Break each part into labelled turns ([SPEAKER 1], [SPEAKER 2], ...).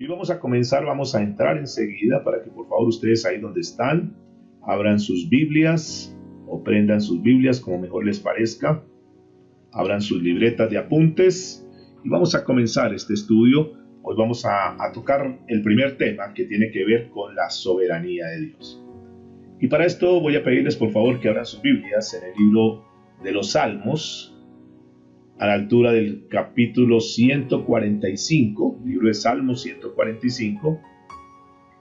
[SPEAKER 1] Y vamos a comenzar, vamos a entrar enseguida para que por favor ustedes ahí donde están, abran sus Biblias o prendan sus Biblias como mejor les parezca, abran sus libretas de apuntes y vamos a comenzar este estudio. Hoy vamos a tocar el primer tema que tiene que ver con la soberanía de Dios. Y para esto voy a pedirles por favor que abran sus Biblias en el libro de los Salmos, a la altura del capítulo 145, libro de Salmos 145,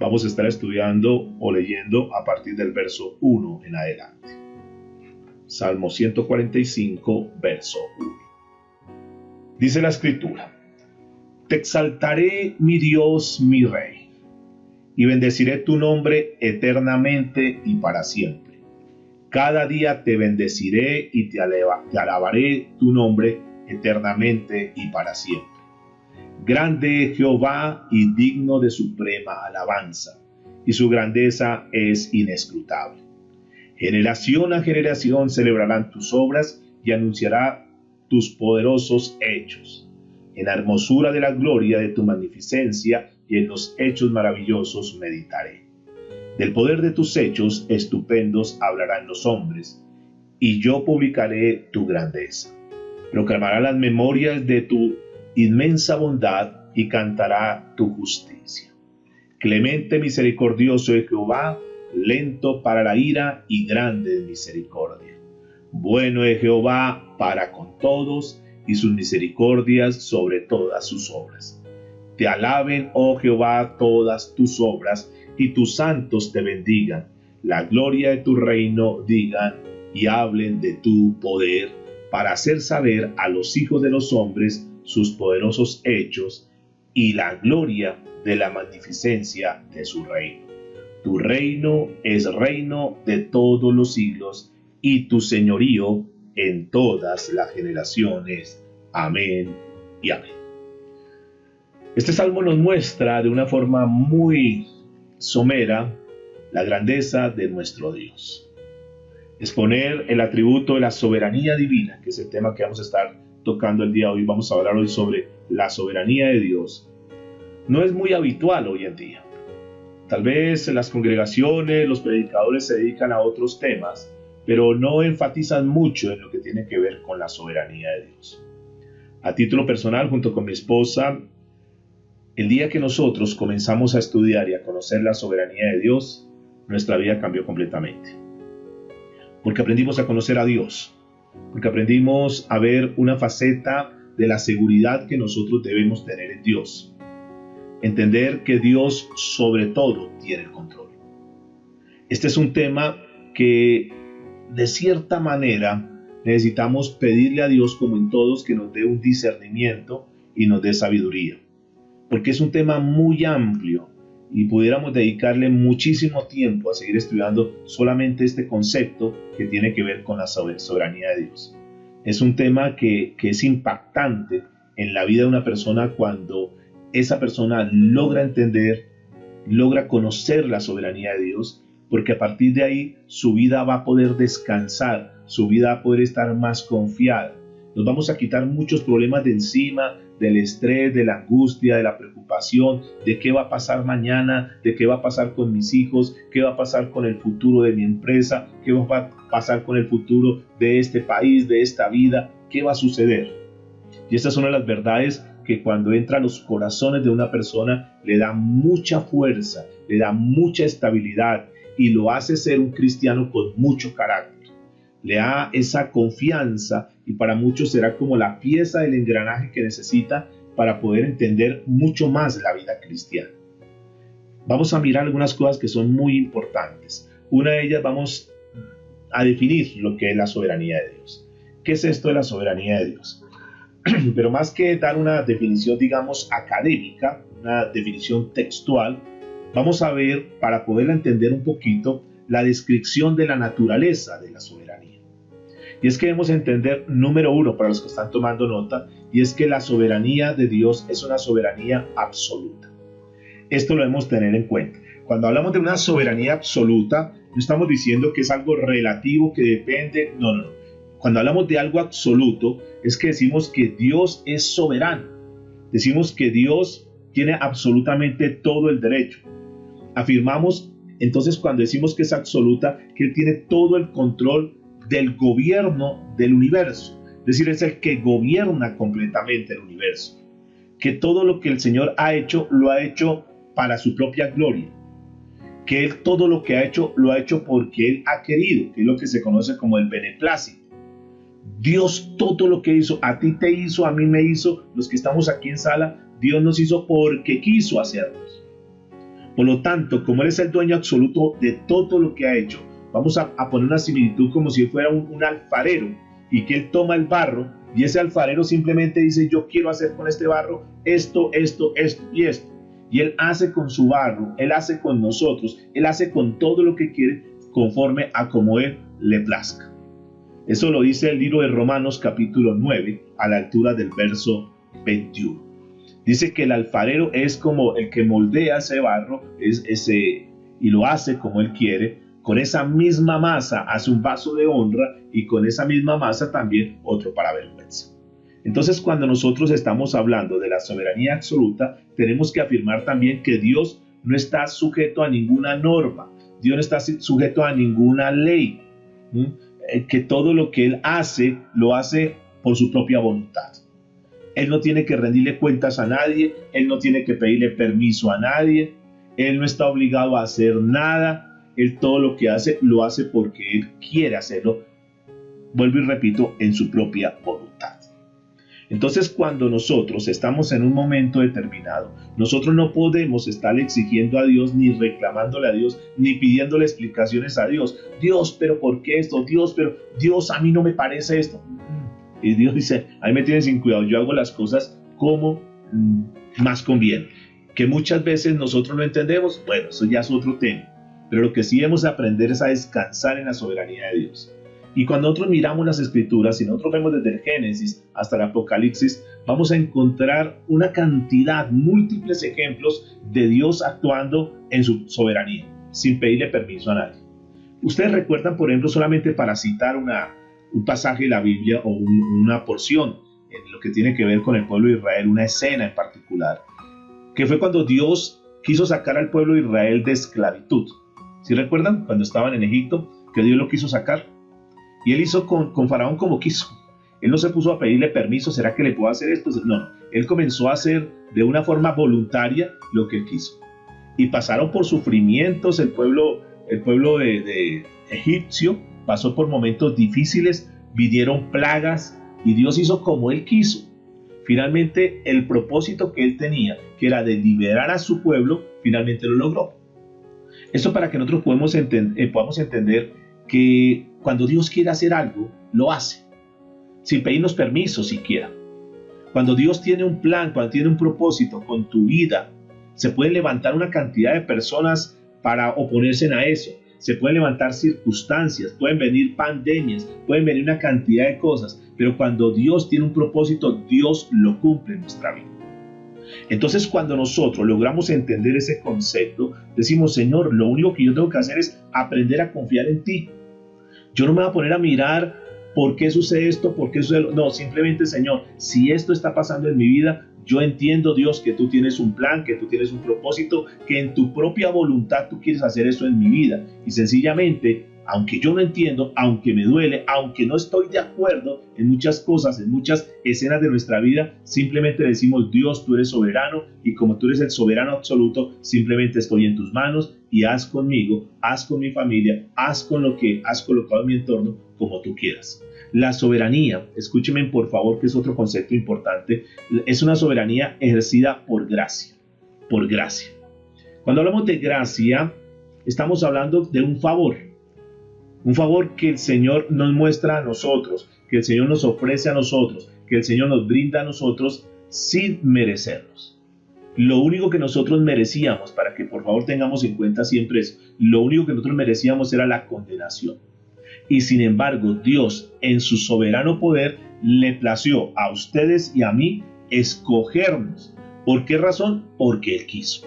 [SPEAKER 1] vamos a estar estudiando o leyendo a partir del verso 1 en adelante. Salmo 145, verso 1. Dice la Escritura: Te exaltaré, mi Dios, mi Rey, y bendeciré tu nombre eternamente y para siempre. Cada día te bendeciré y te alabaré tu nombre eternamente y para siempre. Grande es Jehová y digno de suprema alabanza, y su grandeza es inescrutable. Generación a generación celebrarán tus obras y anunciará tus poderosos hechos. En la hermosura de la gloria de tu magnificencia y en los hechos maravillosos meditaré. Del poder de tus hechos estupendos hablarán los hombres, y yo publicaré tu grandeza. Proclamará las memorias de tu inmensa bondad y cantará tu justicia. Clemente, misericordioso es Jehová, lento para la ira y grande en misericordia. Bueno es Jehová para con todos, y sus misericordias sobre todas sus obras. Te alaben, oh Jehová, todas tus obras, y tus santos te bendigan. La gloria de tu reino digan y hablen de tu poder, para hacer saber a los hijos de los hombres sus poderosos hechos y la gloria de la magnificencia de su reino. Tu reino es reino de todos los siglos, y tu señorío en todas las generaciones. Amén y amén. Este salmo nos muestra de una forma muy somera la grandeza de nuestro Dios. Exponer el atributo de la soberanía divina, que es el tema que vamos a estar tocando el día de hoy. Vamos a hablar hoy sobre la soberanía de Dios. No es muy habitual hoy en día. Tal vez las congregaciones, los predicadores se dedican a otros temas, pero no enfatizan mucho en lo que tiene que ver con la soberanía de Dios. A título personal, junto con mi esposa, el día que nosotros comenzamos a estudiar y a conocer la soberanía de Dios, nuestra vida cambió completamente. Porque aprendimos a conocer a Dios, porque aprendimos a ver una faceta de la seguridad que nosotros debemos tener en Dios. Entender que Dios sobre todo tiene el control. Este es un tema que de cierta manera necesitamos pedirle a Dios, como en todos, que nos dé un discernimiento y nos dé sabiduría. Porque es un tema muy amplio y pudiéramos dedicarle muchísimo tiempo a seguir estudiando solamente este concepto que tiene que ver con la soberanía de Dios. Es un tema que es impactante en la vida de una persona cuando esa persona logra entender, logra conocer la soberanía de Dios, porque a partir de ahí su vida va a poder descansar, su vida va a poder estar más confiada. Nos vamos a quitar muchos problemas de encima, del estrés, de la angustia, de la preocupación, de qué va a pasar mañana, de qué va a pasar con mis hijos, qué va a pasar con el futuro de mi empresa, qué va a pasar con el futuro de este país, de esta vida, qué va a suceder. Y estas son las verdades que cuando entra a los corazones de una persona le da mucha fuerza, le da mucha estabilidad y lo hace ser un cristiano con mucho carácter. Le da esa confianza y para muchos será como la pieza del engranaje que necesita para poder entender mucho más la vida cristiana. Vamos a mirar algunas cosas que son muy importantes. Una de ellas vamos a definir lo que es la soberanía de Dios. ¿Qué es esto de la soberanía de Dios? Pero más que dar una definición, digamos, académica, una definición textual, vamos a ver, para poderla entender un poquito, la descripción de la naturaleza de la soberanía. Y es que debemos entender, número uno, para los que están tomando nota, y es que la soberanía de Dios es una soberanía absoluta. Esto lo debemos tener en cuenta. Cuando hablamos de una soberanía absoluta, no estamos diciendo que es algo relativo, que depende, no. Cuando hablamos de algo absoluto, es que decimos que Dios es soberano. Decimos que Dios tiene absolutamente todo el derecho. Afirmamos entonces cuando decimos que es absoluta, que Él tiene todo el control del gobierno del universo. Es decir, es el que gobierna completamente el universo. Que todo lo que el Señor ha hecho, lo ha hecho para su propia gloria. Que Él todo lo que ha hecho, lo ha hecho porque Él ha querido, que es lo que se conoce como el beneplácito. Dios todo lo que hizo, a ti te hizo, a mí me hizo, los que estamos aquí en sala, Dios nos hizo porque quiso hacernos. Por lo tanto, como Él es el dueño absoluto de todo lo que ha hecho, vamos a poner una similitud como si fuera un alfarero y que Él toma el barro y ese alfarero simplemente dice, yo quiero hacer con este barro esto, esto, esto y esto. Y Él hace con su barro, Él hace con nosotros, Él hace con todo lo que quiere conforme a como Él le plazca. Eso lo dice el libro de Romanos capítulo 9 a la altura del verso 21. Dice que el alfarero es como el que moldea ese barro y lo hace como Él quiere. Con esa misma masa hace un vaso de honra y con esa misma masa también otro para vergüenza. Entonces, cuando nosotros estamos hablando de la soberanía absoluta, tenemos que afirmar también que Dios no está sujeto a ninguna norma, Dios no está sujeto a ninguna ley, que todo lo que Él hace, lo hace por su propia voluntad. Él no tiene que rendirle cuentas a nadie, Él no tiene que pedirle permiso a nadie, Él no está obligado a hacer nada, Él todo lo que hace, lo hace porque Él quiere hacerlo, vuelvo y repito, en su propia voluntad. Entonces, cuando nosotros estamos en un momento determinado, nosotros no podemos estar exigiendo a Dios, ni reclamándole a Dios, ni pidiéndole explicaciones a Dios. Dios, pero ¿por qué esto? Dios, pero Dios, a mí no me parece esto. Y Dios dice, a mí me tienen sin cuidado, yo hago las cosas como más conviene. Que muchas veces nosotros no entendemos, bueno, eso ya es otro tema. Pero lo que sí debemos aprender es a descansar en la soberanía de Dios. Y cuando nosotros miramos las Escrituras, y nosotros vemos desde el Génesis hasta el Apocalipsis, vamos a encontrar una cantidad, múltiples ejemplos de Dios actuando en su soberanía, sin pedirle permiso a nadie. Ustedes recuerdan, por ejemplo, solamente para citar un pasaje de la Biblia o una porción en lo que tiene que ver con el pueblo de Israel, una escena en particular, que fue cuando Dios quiso sacar al pueblo de Israel de esclavitud. ¿Sí recuerdan? Cuando estaban en Egipto, que Dios lo quiso sacar. Y Él hizo con Faraón como quiso. Él no se puso a pedirle permiso, ¿será que le puedo hacer esto? No, Él comenzó a hacer de una forma voluntaria lo que Él quiso. Y pasaron por sufrimientos, el pueblo de egipcio pasó por momentos difíciles, vinieron plagas y Dios hizo como Él quiso. Finalmente, el propósito que Él tenía, que era de liberar a su pueblo, finalmente lo logró. Esto para que nosotros podamos entender que cuando Dios quiere hacer algo, lo hace, sin pedirnos permiso siquiera. Cuando Dios tiene un plan, cuando tiene un propósito con tu vida, se puede levantar una cantidad de personas para oponerse a eso. Se pueden levantar circunstancias, pueden venir pandemias, pueden venir una cantidad de cosas, pero cuando Dios tiene un propósito, Dios lo cumple en nuestra vida. Entonces, cuando nosotros logramos entender ese concepto, decimos, Señor, lo único que yo tengo que hacer es aprender a confiar en ti. Yo no me voy a poner a mirar por qué sucede esto, por qué sucede. No, simplemente, Señor, si esto está pasando en mi vida, yo entiendo, Dios, que tú tienes un plan, que tú tienes un propósito, que en tu propia voluntad tú quieres hacer eso en mi vida. Y sencillamente, aunque yo no entiendo, aunque me duele, aunque no estoy de acuerdo en muchas cosas, en muchas escenas de nuestra vida, simplemente decimos, Dios, tú eres soberano y como tú eres el soberano absoluto, simplemente estoy en tus manos y haz conmigo, haz con mi familia, haz con lo que has colocado en mi entorno como tú quieras. La soberanía, escúcheme por favor, que es otro concepto importante, es una soberanía ejercida por gracia, por gracia. Cuando hablamos de gracia, estamos hablando de un favor que el Señor nos muestra a nosotros, que el Señor nos ofrece a nosotros, que el Señor nos brinda a nosotros sin merecernos. Lo único que nosotros merecíamos, para que por favor tengamos en cuenta siempre eso, lo único que nosotros merecíamos era la condenación. Y sin embargo, Dios en su soberano poder le plació a ustedes y a mí escogernos. ¿Por qué razón? Porque Él quiso.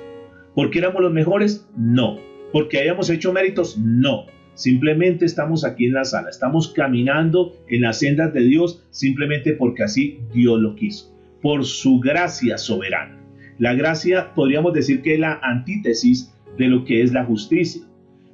[SPEAKER 1] ¿Porque éramos los mejores? No. ¿Porque hayamos hecho méritos? No. Simplemente estamos aquí en la sala, estamos caminando en las sendas de Dios simplemente porque así Dios lo quiso, por su gracia soberana. La gracia podríamos decir que es la antítesis de lo que es la justicia.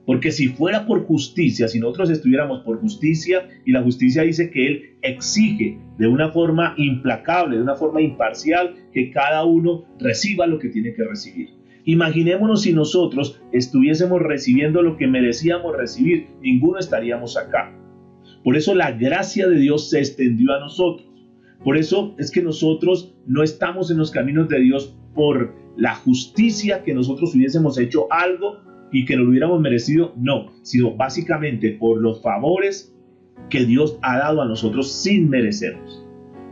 [SPEAKER 1] Porque si fuera por justicia, si nosotros estuviéramos por justicia, y la justicia dice que Él exige de una forma implacable, de una forma imparcial, que cada uno reciba lo que tiene que recibir. Imaginémonos si nosotros estuviésemos recibiendo lo que merecíamos recibir, ninguno estaríamos acá. Por eso la gracia de Dios se extendió a nosotros. Por eso es que nosotros no estamos en los caminos de Dios por la justicia que nosotros hubiésemos hecho algo y que no lo hubiéramos merecido, no, sino básicamente por los favores que Dios ha dado a nosotros sin merecerlos.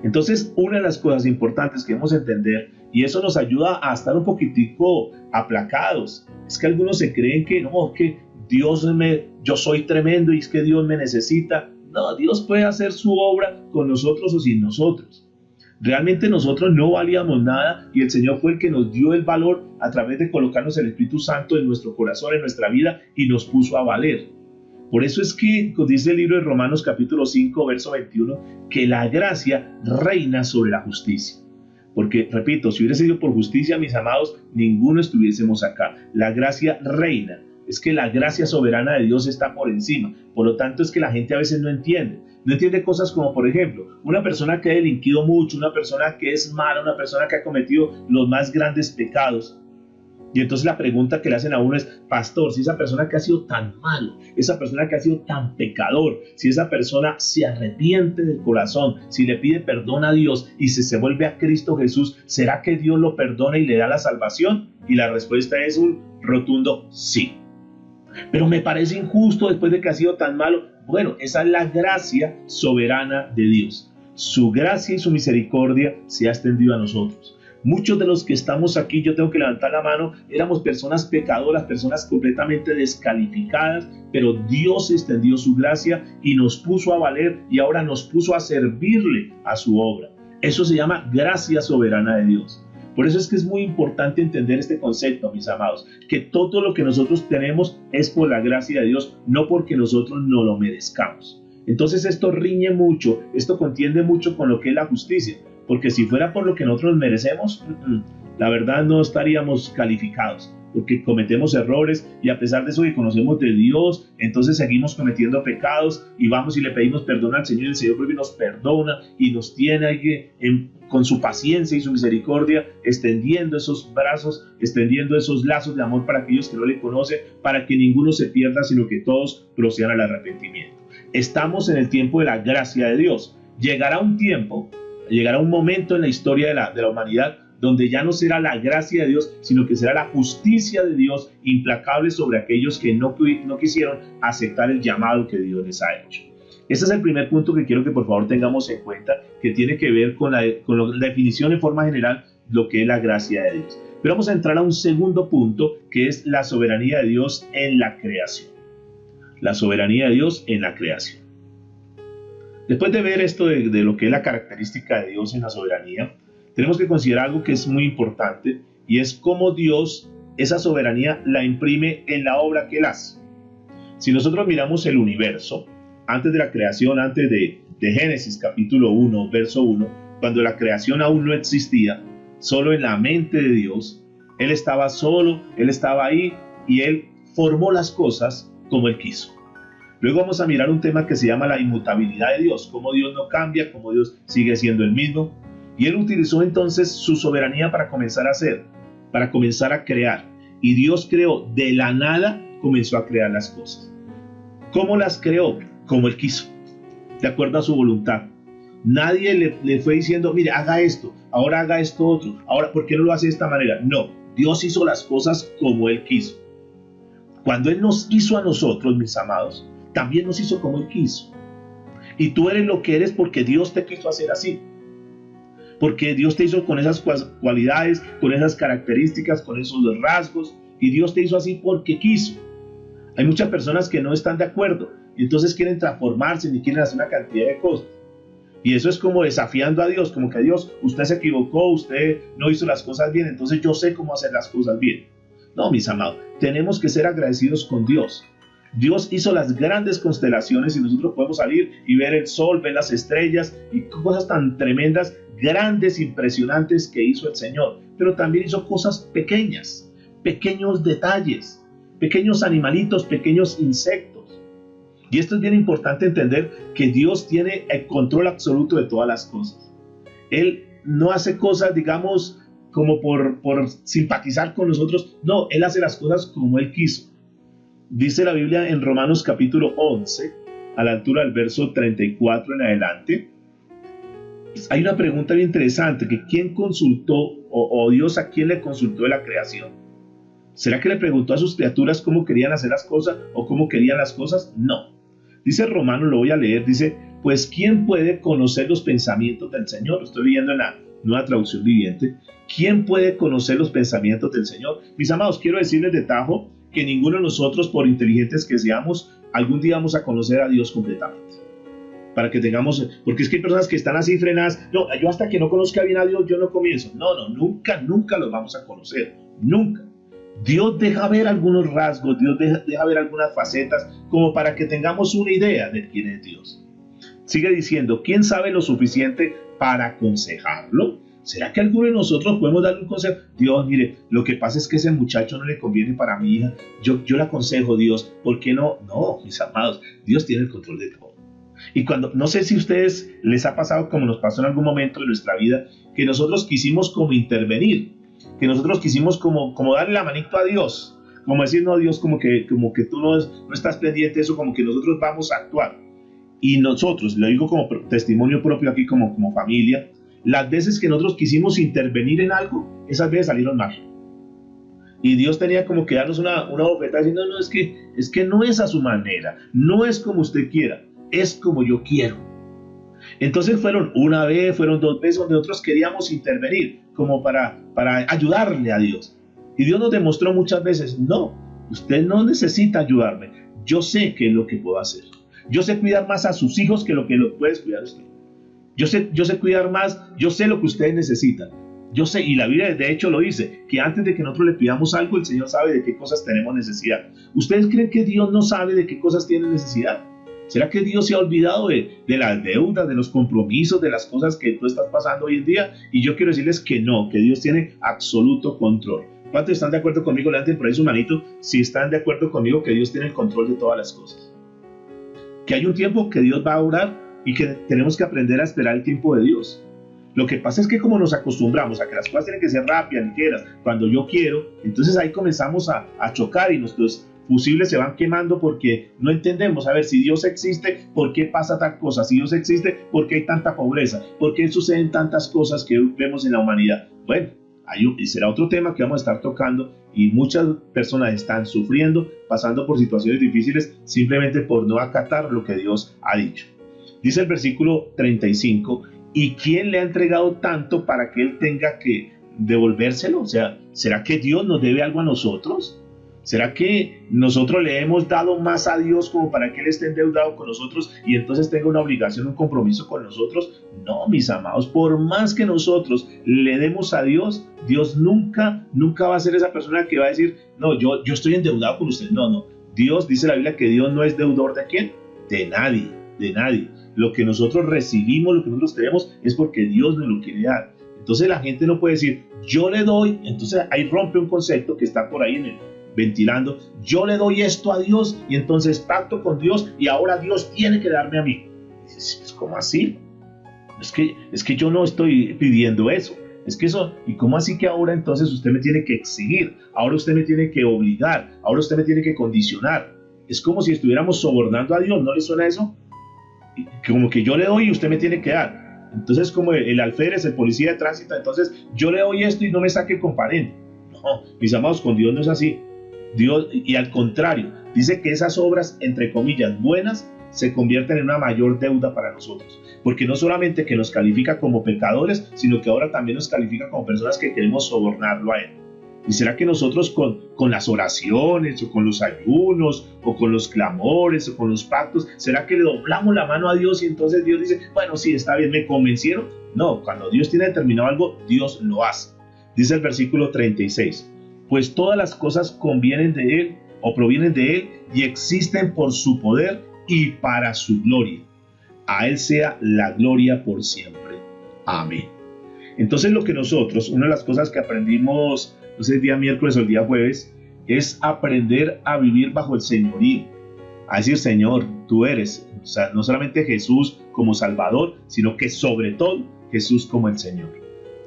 [SPEAKER 1] Entonces, una de las cosas importantes que debemos entender, y eso nos ayuda a estar un poquitico aplacados, es que algunos se creen que no, que yo soy tremendo y es que Dios me necesita. No, Dios puede hacer su obra con nosotros o sin nosotros. Realmente nosotros no valíamos nada y el Señor fue el que nos dio el valor a través de colocarnos el Espíritu Santo en nuestro corazón, en nuestra vida, y nos puso a valer. Por eso es que dice el libro de Romanos capítulo 5, verso 21, que la gracia reina sobre la justicia. Porque, repito, si hubiera sido por justicia, mis amados, ninguno estuviésemos acá. La gracia reina. Es que la gracia soberana de Dios está por encima. Por lo tanto, es que la gente a veces no entiende. No entiende cosas como, por ejemplo, una persona que ha delinquido mucho, una persona que es mala, una persona que ha cometido los más grandes pecados. Y entonces la pregunta que le hacen a uno es, pastor, si esa persona que ha sido tan malo, esa persona que ha sido tan pecador, si esa persona se arrepiente del corazón, si le pide perdón a Dios y si se vuelve a Cristo Jesús, ¿será que Dios lo perdona y le da la salvación? Y la respuesta es un rotundo sí. Pero me parece injusto después de que ha sido tan malo. Bueno, esa es la gracia soberana de Dios. Su gracia y su misericordia se ha extendido a nosotros. Muchos de los que estamos aquí, yo tengo que levantar la mano, éramos personas pecadoras, personas completamente descalificadas, pero Dios extendió su gracia y nos puso a valer y ahora nos puso a servirle a su obra. Eso se llama gracia soberana de Dios. Por eso es que es muy importante entender este concepto, mis amados, que todo lo que nosotros tenemos es por la gracia de Dios, no porque nosotros no lo merezcamos. Entonces esto riñe mucho, esto contiende mucho con lo que es la justicia, porque si fuera por lo que nosotros merecemos, la verdad no estaríamos calificados, porque cometemos errores y a pesar de eso que conocemos de Dios, entonces seguimos cometiendo pecados y vamos y le pedimos perdón al Señor y el Señor nos perdona y nos tiene ahí con su paciencia y su misericordia, extendiendo esos brazos, extendiendo esos lazos de amor para aquellos que no le conocen, para que ninguno se pierda, sino que todos procedan al arrepentimiento. Estamos en el tiempo de la gracia de Dios. Llegará un tiempo, llegará un momento en la historia de la humanidad donde ya no será la gracia de Dios, sino que será la justicia de Dios implacable sobre aquellos que no quisieron aceptar el llamado que Dios les ha hecho. Ese es el primer punto que quiero que por favor tengamos en cuenta, que tiene que ver con la definición en forma general de lo que es la gracia de Dios. Pero vamos a entrar a un segundo punto, que es la soberanía de Dios en la creación. La soberanía de Dios en la creación. Después de ver esto de lo que es la característica de Dios en la soberanía, tenemos que considerar algo que es muy importante, y es cómo Dios esa soberanía la imprime en la obra que Él hace. Si nosotros miramos el universo, antes de la creación, antes de Génesis capítulo 1, verso 1, cuando la creación aún no existía, solo en la mente de Dios, Él estaba solo, Él estaba ahí y Él formó las cosas como Él quiso. Luego vamos a mirar un tema que se llama la inmutabilidad de Dios, cómo Dios no cambia, cómo Dios sigue siendo el mismo. Y Él utilizó entonces su soberanía para comenzar a hacer, para comenzar a crear. Y Dios creó de la nada, comenzó a crear las cosas. ¿Cómo las creó? Como Él quiso, de acuerdo a su voluntad. Nadie le fue diciendo, mire, haga esto, ahora haga esto otro, ahora, ¿por qué no lo hace de esta manera? No, Dios hizo las cosas como Él quiso. Cuando Él nos hizo a nosotros, mis amados, también nos hizo como Él quiso. Y tú eres lo que eres porque Dios te quiso hacer así. Porque Dios te hizo con esas cualidades, con esas características, con esos rasgos, y Dios te hizo así porque quiso. Hay muchas personas que no están de acuerdo, y entonces quieren transformarse y quieren hacer una cantidad de cosas. Y eso es como desafiando a Dios, como que Dios, usted se equivocó, usted no hizo las cosas bien, entonces yo sé cómo hacer las cosas bien. No, mis amados, tenemos que ser agradecidos con Dios. Dios hizo las grandes constelaciones y nosotros podemos salir y ver el sol, ver las estrellas y cosas tan tremendas, grandes, impresionantes que hizo el Señor. pero también hizo cosas pequeñas, pequeños detalles, pequeños animalitos, pequeños insectos. Y esto es bien importante entender, que Dios tiene el control absoluto de todas las cosas. Él no hace cosas, digamos, como por simpatizar con nosotros. No, Él hace las cosas como Él quiso. Dice la Biblia en Romanos capítulo 11, a la altura del verso 34 en adelante. Hay una pregunta bien interesante, que ¿quién consultó, o Dios a quién le consultó de la creación? ¿Será que le preguntó a sus criaturas cómo querían hacer las cosas o cómo querían las cosas? No. Dice Romanos, lo voy a leer, dice, pues ¿quién puede conocer los pensamientos del Señor? Lo estoy leyendo en la Nueva Traducción Viviente. ¿Quién puede conocer los pensamientos del Señor? Mis amados, quiero decirles de tajo que ninguno de nosotros, por inteligentes que seamos, algún día vamos a conocer a Dios completamente. Para que tengamos, porque es que hay personas que están así frenadas. No, yo hasta que no conozca bien a Dios, yo no comienzo. No, nunca los vamos a conocer. Nunca. Dios deja ver algunos rasgos, Dios deja ver algunas facetas, como para que tengamos una idea de quién es Dios. Sigue diciendo, ¿quién sabe lo suficiente para aconsejarlo? ¿Será que alguno de nosotros podemos darle un consejo? Dios, mire, lo que pasa es que ese muchacho no le conviene para mi hija. Yo le aconsejo, Dios, ¿por qué no? No, mis amados, Dios tiene el control de todo. Y cuando, no sé si a ustedes les ha pasado como nos pasó en algún momento de nuestra vida, que nosotros quisimos como intervenir, que nosotros quisimos como darle la manito a Dios, como decir, no, Dios, como que tú no estás pendiente de eso, como que nosotros vamos a actuar. Y nosotros, lo digo como testimonio propio aquí, como familia, las veces que nosotros quisimos intervenir en algo, esas veces salieron mal. Y Dios tenía como que darnos una bofetada diciendo, no, es que no es a su manera, no es como usted quiera, es como yo quiero. Entonces fueron una vez, fueron dos veces donde nosotros queríamos intervenir, como para ayudarle a Dios. Y Dios nos demostró muchas veces, no, usted no necesita ayudarme, yo sé qué es lo que puedo hacer. Yo sé cuidar más a sus hijos que lo puedes cuidar usted. Yo sé cuidar más, yo sé lo que ustedes necesitan. Yo sé, y la Biblia de hecho lo dice, que antes de que nosotros le pidamos algo, el Señor sabe de qué cosas tenemos necesidad. ¿Ustedes creen que Dios no sabe de qué cosas tiene necesidad? ¿Será que Dios se ha olvidado de las deudas, de los compromisos, de las cosas que tú estás pasando hoy en día? Y yo quiero decirles que no, que Dios tiene absoluto control. ¿Cuántos están de acuerdo conmigo? Levanten por ahí su manito si están de acuerdo conmigo que Dios tiene el control de todas las cosas. Que hay un tiempo que Dios va a orar y que tenemos que aprender a esperar el tiempo de Dios. Lo que pasa es que como nos acostumbramos a que las cosas tienen que ser rápidas, ligeras, cuando yo quiero, entonces ahí comenzamos a chocar y nuestros fusibles se van quemando porque no entendemos, a ver, si Dios existe, ¿por qué pasa tal cosa? Si Dios existe, ¿por qué hay tanta pobreza? ¿Por qué suceden tantas cosas que vemos en la humanidad? Bueno, será otro tema que vamos a estar tocando, y muchas personas están sufriendo, pasando por situaciones difíciles simplemente por no acatar lo que Dios ha dicho. Dice el versículo 35, ¿y quién le ha entregado tanto para que él tenga que devolvérselo? O sea, ¿será que Dios nos debe algo a nosotros? ¿Será que nosotros le hemos dado más a Dios como para que Él esté endeudado con nosotros y entonces tenga una obligación, un compromiso con nosotros? No, mis amados, por más que nosotros le demos a Dios, Dios nunca va a ser esa persona que va a decir, no, yo estoy endeudado con usted. No. Dios, dice la Biblia, que Dios no es deudor ¿de quién? De nadie. Lo que nosotros recibimos, lo que nosotros tenemos, es porque Dios nos lo quiere dar. Entonces la gente no puede decir, yo le doy, entonces ahí rompe un concepto que está por ahí ventilando, yo le doy esto a Dios y entonces pacto con Dios y ahora Dios tiene que darme a mí. ¿Cómo así? Es que yo no estoy pidiendo eso. Es que eso, ¿y cómo así que ahora entonces usted me tiene que exigir? Ahora usted me tiene que obligar, ahora usted me tiene que condicionar. Es como si estuviéramos sobornando a Dios, ¿no le suena eso? Como que yo le doy y usted me tiene que dar. Entonces como el alférez, el policía de tránsito, entonces yo le doy esto y no me saque el comparendo. No, mis amados, con Dios no es así. Dios, y al contrario, dice que esas obras, entre comillas, buenas, se convierten en una mayor deuda para nosotros, porque no solamente que nos califica como pecadores, sino que ahora también nos califica como personas que queremos sobornarlo a Él. ¿Y será que nosotros con las oraciones, o con los ayunos, o con los clamores, o con los pactos, será que le doblamos la mano a Dios y entonces Dios dice, bueno, sí, está bien, ¿me convencieron? No, cuando Dios tiene determinado algo, Dios lo hace. Dice el versículo 36, pues todas las cosas convienen de Él, o provienen de Él, y existen por su poder y para su gloria. A Él sea la gloria por siempre. Amén. Entonces lo que nosotros, una de las cosas que aprendimos, no sé, el día miércoles o el día jueves, es aprender a vivir bajo el señorío. A decir, Señor, tú eres, o sea, no solamente Jesús como Salvador, sino que sobre todo Jesús como el Señor.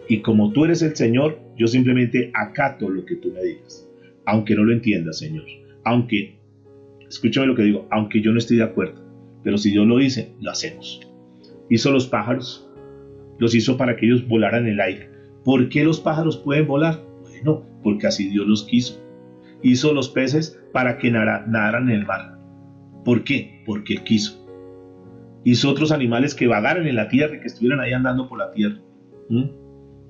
[SPEAKER 1] Y como tú eres el Señor, yo simplemente acato lo que tú me digas, aunque no lo entienda, Señor. Aunque, escúchame lo que digo, aunque yo no estoy de acuerdo, pero si Dios lo dice, lo hacemos. Hizo los pájaros, los hizo para que ellos volaran en el aire. ¿Por qué los pájaros pueden volar? Bueno, porque así Dios los quiso. Hizo los peces para que nadaran en el mar. ¿Por qué? Porque Él quiso. Hizo otros animales que vagaran en la tierra y que estuvieran ahí andando por la tierra.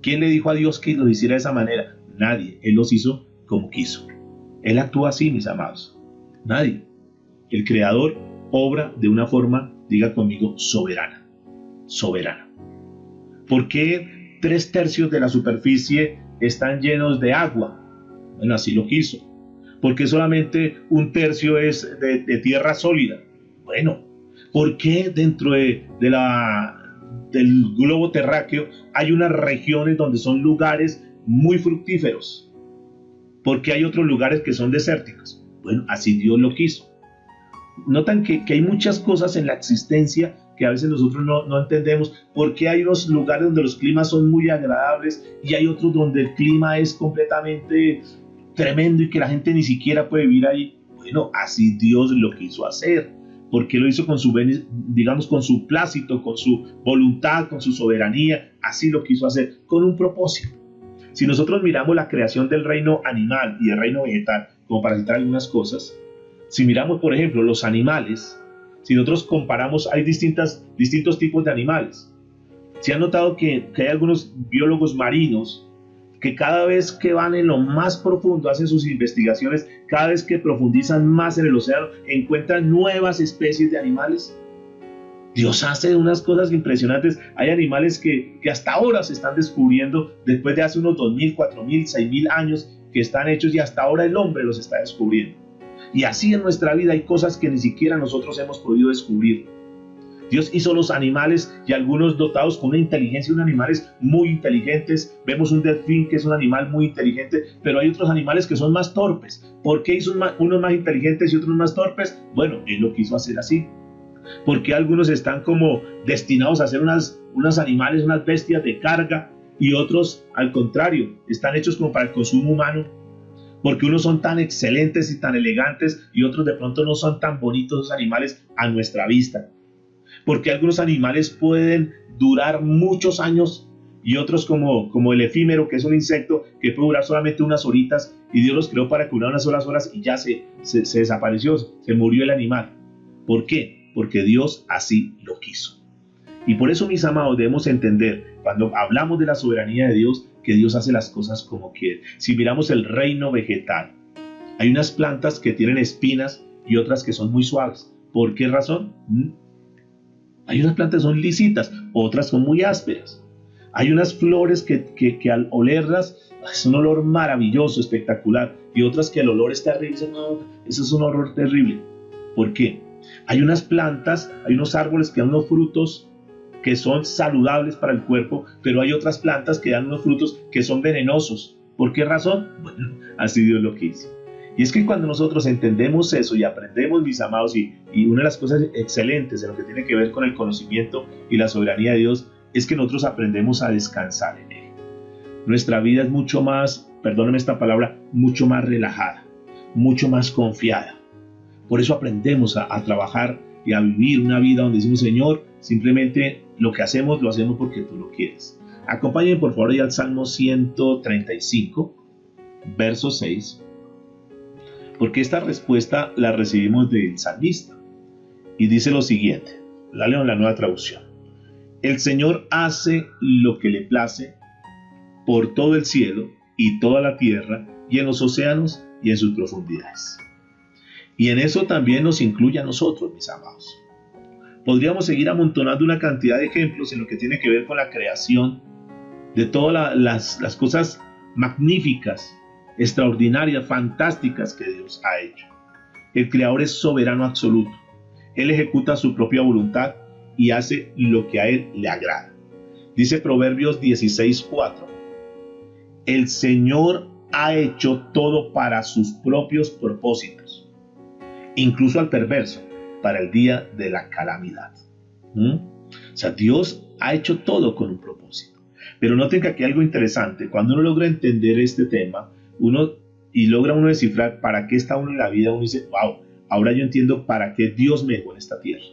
[SPEAKER 1] ¿Quién le dijo a Dios que los hiciera de esa manera? Nadie. Él los hizo como quiso. Él actúa así, mis amados. Nadie. El Creador obra de una forma, diga conmigo, soberana. Soberana. ¿Por qué 3/3 de la superficie están llenos de agua? Bueno, así lo quiso. ¿Por qué solamente 1/3 es de tierra sólida? Bueno, ¿por qué dentro del globo terráqueo hay unas regiones donde son lugares muy fructíferos? ¿Por qué hay otros lugares que son desérticos? Bueno, así Dios lo quiso. Notan que hay muchas cosas en la existencia que a veces nosotros no entendemos. ¿Por qué hay unos lugares donde los climas son muy agradables y hay otros donde el clima es completamente tremendo y que la gente ni siquiera puede vivir ahí? Bueno, así Dios lo quiso hacer, porque lo hizo con su, digamos, con su plácito, con su voluntad, con su soberanía. Así lo quiso hacer, con un propósito. Si nosotros miramos la creación del reino animal y del reino vegetal, como para citar algunas cosas, si miramos, por ejemplo, los animales, si nosotros comparamos, hay distintos tipos de animales. Se ha notado que hay algunos biólogos marinos que cada vez que van en lo más profundo, hacen sus investigaciones, cada vez que profundizan más en el océano, encuentran nuevas especies de animales. Dios hace unas cosas impresionantes. Hay animales que hasta ahora se están descubriendo, después de hace unos 2000, 4000, 6000 años que están hechos, y hasta ahora el hombre los está descubriendo. Y así en nuestra vida hay cosas que ni siquiera nosotros hemos podido descubrir. Dios hizo los animales y algunos dotados con una inteligencia, unos animales muy inteligentes. Vemos un delfín que es un animal muy inteligente, pero hay otros animales que son más torpes. ¿Por qué hizo unos más inteligentes y otros más torpes? Bueno, Él lo quiso hacer así. Porque algunos están como destinados a ser unos animales, unas bestias de carga, y otros, al contrario, están hechos como para el consumo humano. Porque unos son tan excelentes y tan elegantes y otros de pronto no son tan bonitos los animales a nuestra vista. Porque algunos animales pueden durar muchos años y otros como el efímero, que es un insecto que puede durar solamente unas horitas, y Dios los creó para que duraran unas solas horas y ya se desapareció, se murió el animal. ¿Por qué? Porque Dios así lo quiso. Y por eso, mis amados, debemos entender, cuando hablamos de la soberanía de Dios, que Dios hace las cosas como quiere. Si miramos el reino vegetal, hay unas plantas que tienen espinas y otras que son muy suaves. ¿Por qué razón? Hay unas plantas que son lisitas, otras son muy ásperas. Hay unas flores que al olerlas es un olor maravilloso, espectacular, y otras que el olor es terrible. Dicen, no, eso es un olor terrible. ¿Por qué? Hay unas plantas, hay unos árboles que dan unos frutos que son saludables para el cuerpo, pero hay otras plantas que dan unos frutos que son venenosos. ¿Por qué razón? Bueno, así Dios lo quiso. Y es que cuando nosotros entendemos eso y aprendemos, mis amados, y una de las cosas excelentes en lo que tiene que ver con el conocimiento y la soberanía de Dios, es que nosotros aprendemos a descansar en Él. Nuestra vida es mucho más, perdónenme esta palabra, mucho más relajada, mucho más confiada. Por eso aprendemos a trabajar y a vivir una vida donde decimos, Señor, simplemente lo que hacemos, lo hacemos porque tú lo quieres. Acompáñenme por favor al Salmo 135, verso 6, porque esta respuesta la recibimos del salmista. Y dice lo siguiente, la leo en la Nueva Traducción. El Señor hace lo que le place por todo el cielo y toda la tierra, y en los océanos y en sus profundidades. Y en eso también nos incluye a nosotros, mis amados. Podríamos seguir amontonando una cantidad de ejemplos en lo que tiene que ver con la creación, de todas las cosas magníficas, extraordinarias, fantásticas que Dios ha hecho. El Creador es soberano absoluto. Él ejecuta su propia voluntad y hace lo que a Él le agrada. Dice Proverbios 16:4. El Señor ha hecho todo para sus propios propósitos, incluso al perverso, para el día de la calamidad. O sea, Dios ha hecho todo con un propósito. Pero noten que aquí hay algo interesante. Cuando uno logra entender este tema, logra uno descifrar para qué está uno en la vida, uno dice, wow, ahora yo entiendo para qué Dios me dejó en esta tierra.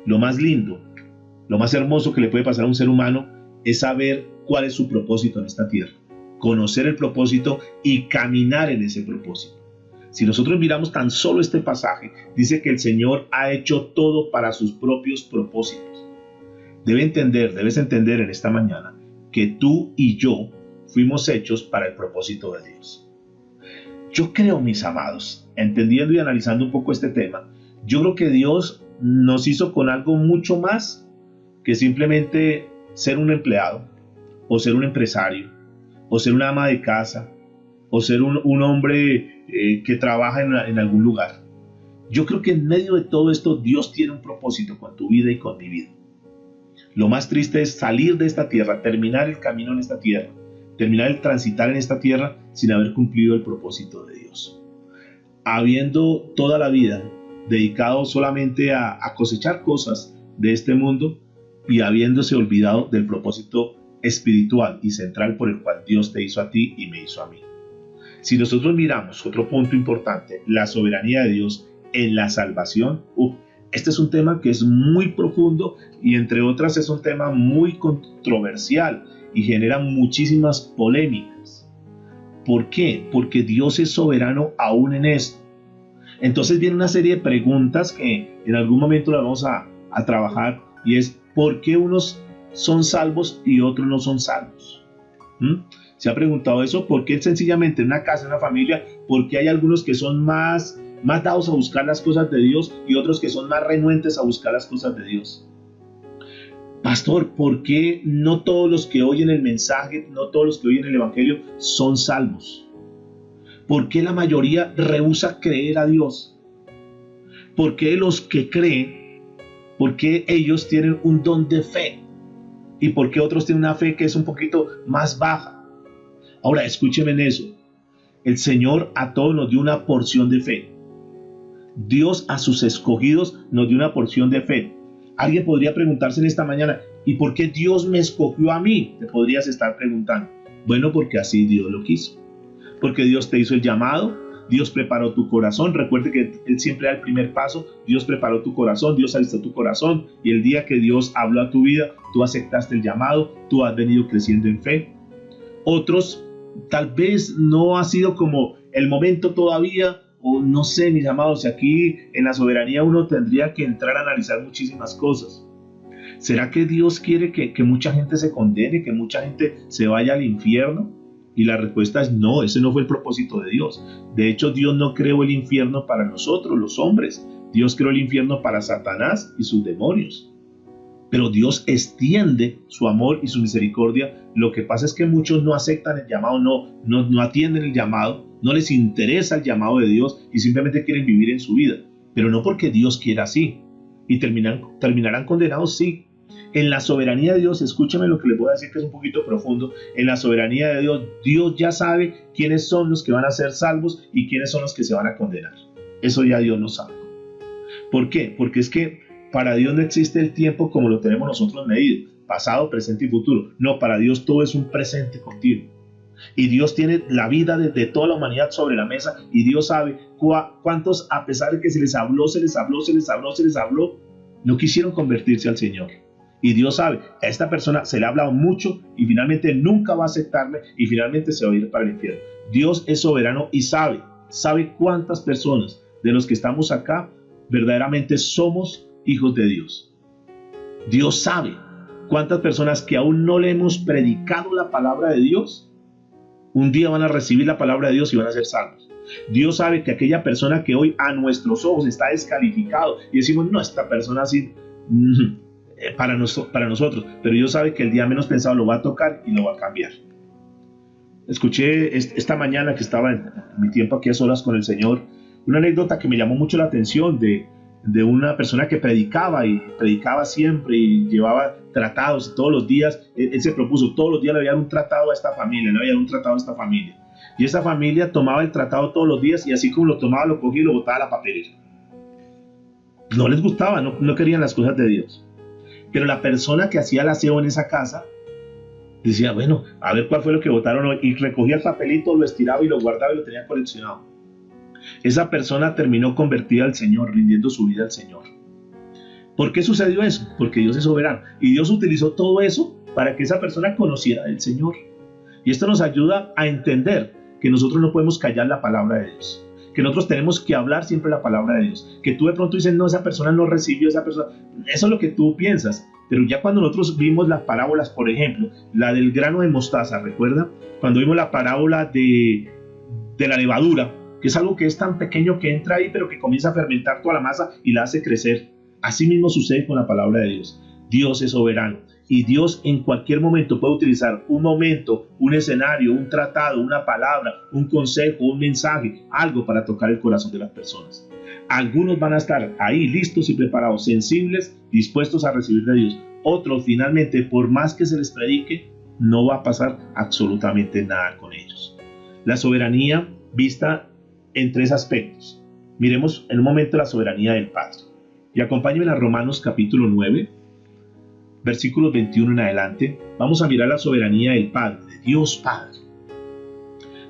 [SPEAKER 1] Lo más lindo, lo más hermoso que le puede pasar a un ser humano es saber cuál es su propósito en esta tierra, conocer el propósito y caminar en ese propósito. Si nosotros miramos tan solo este pasaje, dice que el Señor ha hecho todo para sus propios propósitos. Debes entender en esta mañana que tú y yo fuimos hechos para el propósito de Dios. Yo creo, mis amados, entendiendo y analizando un poco este tema, yo creo que Dios nos hizo con algo mucho más que simplemente ser un empleado, o ser un empresario, o ser una ama de casa, o ser un hombre que trabaja en algún lugar. Yo creo que en medio de todo esto Dios tiene un propósito con tu vida y con mi vida. Lo más triste es salir de esta tierra, terminar el camino en esta tierra, terminar el transitar en esta tierra sin haber cumplido el propósito de Dios. Habiendo toda la vida dedicado solamente a cosechar cosas de este mundo y habiéndose olvidado del propósito espiritual y central por el cual Dios te hizo a ti y me hizo a mí. Si nosotros miramos otro punto importante, la soberanía de Dios en la salvación, este es un tema que es muy profundo y entre otras es un tema muy controversial y genera muchísimas polémicas. ¿Por qué? Porque Dios es soberano aún en esto. Entonces viene una serie de preguntas que en algún momento las vamos a trabajar y es ¿por qué unos son salvos y otros no son salvos? ¿Se ha preguntado eso? ¿Por qué sencillamente en una casa, en una familia, por qué hay algunos que son más dados a buscar las cosas de Dios y otros que son más renuentes a buscar las cosas de Dios? Pastor, ¿por qué no todos los que oyen el mensaje, no todos los que oyen el evangelio son salvos? ¿Por qué la mayoría rehúsa creer a Dios? ¿Por qué los que creen, por qué ellos tienen un don de fe? ¿Y por qué otros tienen una fe que es un poquito más baja? Ahora, escúcheme en eso. El Señor a todos nos dio una porción de fe. Dios a sus escogidos nos dio una porción de fe. Alguien podría preguntarse en esta mañana, ¿y por qué Dios me escogió a mí? Te podrías estar preguntando. Bueno, porque así Dios lo quiso. Porque Dios te hizo el llamado, Dios preparó tu corazón. Recuerde que Él siempre da el primer paso. Dios preparó tu corazón, Dios alistó tu corazón. Y el día que Dios habló a tu vida, tú aceptaste el llamado, tú has venido creciendo en fe. Otros, tal vez no ha sido como el momento todavía, o no sé, mis amados, aquí en la soberanía uno tendría que entrar a analizar muchísimas cosas. ¿Será que Dios quiere que mucha gente se condene, que mucha gente se vaya al infierno? Y la respuesta es no, ese no fue el propósito de Dios. De hecho, Dios no creó el infierno para nosotros, los hombres. Dios creó el infierno para Satanás y sus demonios. Pero Dios extiende su amor y su misericordia. Lo que pasa es que muchos no aceptan el llamado, no atienden el llamado, no les interesa el llamado de Dios y simplemente quieren vivir en su vida. Pero no porque Dios quiera así. Y terminarán condenados, sí. En la soberanía de Dios, escúchame lo que les voy a decir que es un poquito profundo. En la soberanía de Dios, Dios ya sabe quiénes son los que van a ser salvos y quiénes son los que se van a condenar. Eso ya Dios lo sabe. ¿Por qué? Porque es que para Dios no existe el tiempo como lo tenemos nosotros medido, pasado, presente y futuro. No, para Dios todo es un presente continuo. Y Dios tiene la vida de toda la humanidad sobre la mesa y Dios sabe cuántos, a pesar de que se les habló, no quisieron convertirse al Señor. Y Dios sabe, a esta persona se le ha hablado mucho y finalmente nunca va a aceptarme y finalmente se va a ir para el infierno. Dios es soberano y sabe cuántas personas de los que estamos acá verdaderamente somos hijos de Dios. Dios sabe cuántas personas que aún no le hemos predicado la palabra de Dios, un día van a recibir la palabra de Dios y van a ser salvos. Dios sabe que aquella persona que hoy a nuestros ojos está descalificado y decimos, no, esta persona así para nosotros, pero Dios sabe que el día menos pensado lo va a tocar y lo va a cambiar. Escuché esta mañana que estaba en mi tiempo aquí a solas con el Señor, una anécdota que me llamó mucho la atención de de una persona que predicaba y predicaba siempre y llevaba tratados todos los días. Él se propuso, todos los días le había dado un tratado a esta familia, le había dado un tratado a esta familia. Y esa familia tomaba el tratado todos los días y así como lo tomaba, lo cogía y lo botaba a la papelera. No les gustaba, no querían las cosas de Dios. Pero la persona que hacía el aseo en esa casa decía, bueno, a ver cuál fue lo que votaron hoy, y recogía el papelito, lo estiraba y lo guardaba y lo tenía coleccionado. Esa persona terminó convertida al Señor, rindiendo su vida al Señor. ¿Por qué sucedió eso? Porque Dios es soberano y Dios utilizó todo eso para que esa persona conociera del Señor. Y esto nos ayuda a entender que nosotros no podemos callar la palabra de Dios, que nosotros tenemos que hablar siempre la palabra de Dios. Que tú de pronto dices, no, esa persona no recibió, esa persona, eso es lo que tú piensas. Pero ya cuando nosotros vimos las parábolas, por ejemplo, la del grano de mostaza, ¿recuerda? Cuando vimos la parábola de la levadura, que es algo que es tan pequeño que entra ahí, pero que comienza a fermentar toda la masa y la hace crecer. Así mismo sucede con la palabra de Dios. Dios es soberano y Dios en cualquier momento puede utilizar un momento, un escenario, un tratado, una palabra, un consejo, un mensaje, algo para tocar el corazón de las personas. Algunos van a estar ahí listos y preparados, sensibles, dispuestos a recibir de Dios. Otros, finalmente, por más que se les predique, no va a pasar absolutamente nada con ellos. La soberanía vista en tres aspectos. Miremos en un momento la soberanía del Padre. Y acompáñenme a Romanos capítulo 9, versículos 21 en adelante. Vamos a mirar la soberanía del Padre, de Dios Padre.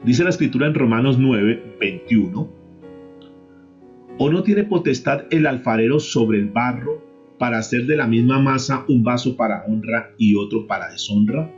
[SPEAKER 1] Dice la Escritura en Romanos 9, 21. ¿O no tiene potestad el alfarero sobre el barro para hacer de la misma masa un vaso para honra y otro para deshonra?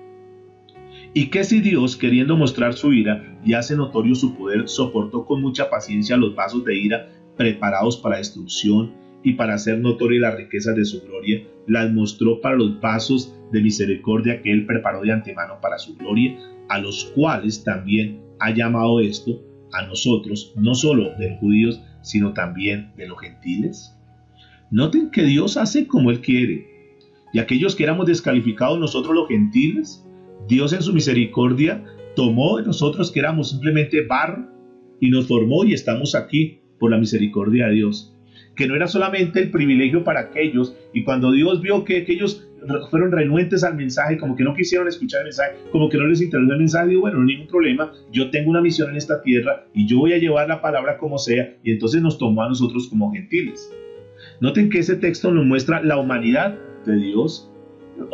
[SPEAKER 1] ¿Y qué si Dios, queriendo mostrar su ira y hace notorio su poder, soportó con mucha paciencia los vasos de ira preparados para destrucción y para hacer notoria las riquezas de su gloria, las mostró para los vasos de misericordia que él preparó de antemano para su gloria, a los cuales también ha llamado esto a nosotros, no solo de los judíos, sino también de los gentiles? Noten que Dios hace como él quiere, y aquellos que éramos descalificados, nosotros los gentiles, Dios en su misericordia tomó de nosotros que éramos simplemente barro y nos formó y estamos aquí por la misericordia de Dios. Que no era solamente el privilegio para aquellos, y cuando Dios vio que aquellos fueron renuentes al mensaje, como que no quisieron escuchar el mensaje, como que no les interesó el mensaje, digo, bueno, no hay ningún problema, yo tengo una misión en esta tierra y yo voy a llevar la palabra como sea, y entonces nos tomó a nosotros como gentiles. Noten que ese texto nos muestra la humanidad de Dios,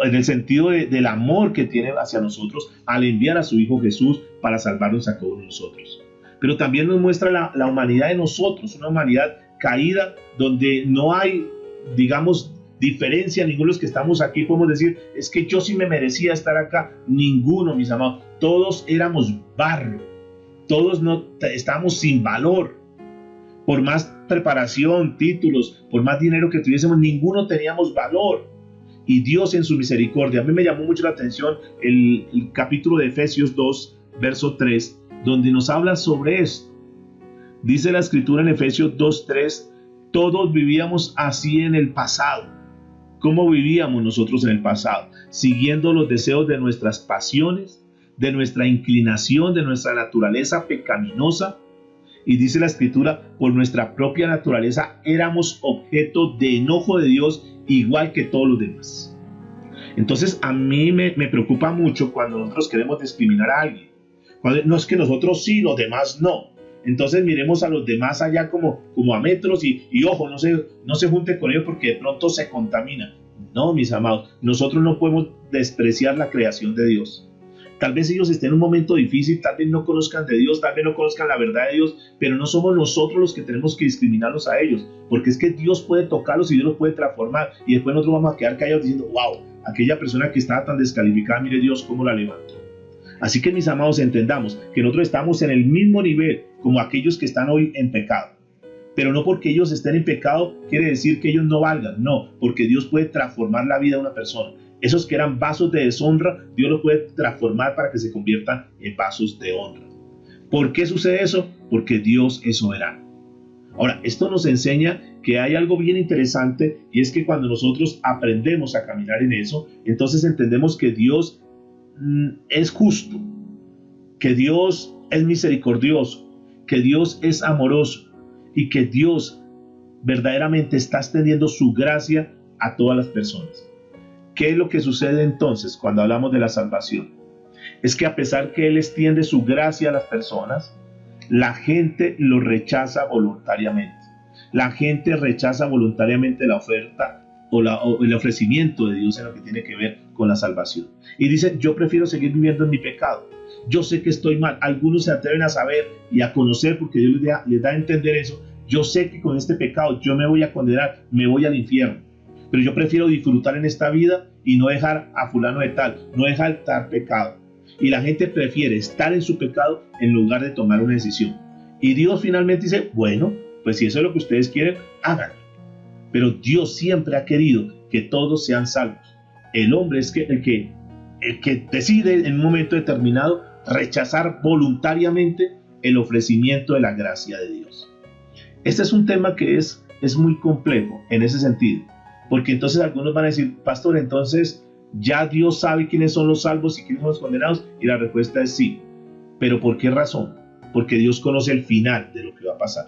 [SPEAKER 1] en el sentido del amor que tiene hacia nosotros al enviar a su Hijo Jesús para salvarnos a todos nosotros. Pero también nos muestra la humanidad de nosotros, una humanidad caída donde no hay, digamos, diferencia. Ninguno de los que estamos aquí podemos decir, es que yo sí me merecía estar acá. Ninguno, mis amados. Todos éramos barro. Todos estábamos sin valor. Por más preparación, títulos, por más dinero que tuviésemos, ninguno teníamos valor. Y Dios en su misericordia, a mí me llamó mucho la atención el capítulo de Efesios 2, verso 3, donde nos habla sobre esto. Dice la Escritura en Efesios 2, 3, todos vivíamos así en el pasado. ¿Cómo vivíamos nosotros en el pasado? Siguiendo los deseos de nuestras pasiones, de nuestra inclinación, de nuestra naturaleza pecaminosa. Y dice la Escritura, por nuestra propia naturaleza éramos objeto de enojo de Dios, igual que todos los demás. Entonces a mí me preocupa mucho cuando nosotros queremos discriminar a alguien. No es que nosotros sí, los demás no. Entonces miremos a los demás allá como a metros y ojo, no se junte con ellos porque de pronto se contamina. No, mis amados, nosotros no podemos despreciar la creación de Dios. Tal vez ellos estén en un momento difícil, tal vez no conozcan de Dios, tal vez no conozcan la verdad de Dios, pero no somos nosotros los que tenemos que discriminarlos a ellos, porque es que Dios puede tocarlos y Dios los puede transformar, y después nosotros vamos a quedar callados diciendo, wow, aquella persona que estaba tan descalificada, mire Dios cómo la levantó. Así que, mis amados, entendamos que nosotros estamos en el mismo nivel como aquellos que están hoy en pecado. Pero no porque ellos estén en pecado quiere decir que ellos no valgan, no, porque Dios puede transformar la vida de una persona. Esos que eran vasos de deshonra, Dios los puede transformar para que se conviertan en vasos de honra. ¿Por qué sucede eso? Porque Dios es soberano. Ahora, esto nos enseña que hay algo bien interesante, y es que cuando nosotros aprendemos a caminar en eso, entonces entendemos que Dios es justo, que Dios es misericordioso, que Dios es amoroso y que Dios verdaderamente está extendiendo su gracia a todas las personas. ¿Qué es lo que sucede entonces cuando hablamos de la salvación? Es que a pesar que Él extiende su gracia a las personas, la gente lo rechaza voluntariamente. La gente rechaza voluntariamente la oferta o el ofrecimiento de Dios en lo que tiene que ver con la salvación. Y dicen, yo prefiero seguir viviendo en mi pecado. Yo sé que estoy mal. Algunos se atreven a saber y a conocer porque Dios les da a entender eso. Yo sé que con este pecado yo me voy a condenar, me voy al infierno. Pero yo prefiero disfrutar en esta vida y no dejar a fulano de tal, no dejar tal pecado. Y la gente prefiere estar en su pecado en lugar de tomar una decisión. Y Dios finalmente dice, bueno, pues si eso es lo que ustedes quieren, háganlo. Pero Dios siempre ha querido que todos sean salvos. El hombre es el que decide en un momento determinado rechazar voluntariamente el ofrecimiento de la gracia de Dios. Este es un tema que es muy complejo en ese sentido. Porque entonces algunos van a decir, pastor, entonces ya Dios sabe quiénes son los salvos y quiénes son los condenados. Y la respuesta es sí. ¿Pero por qué razón? Porque Dios conoce el final de lo que va a pasar.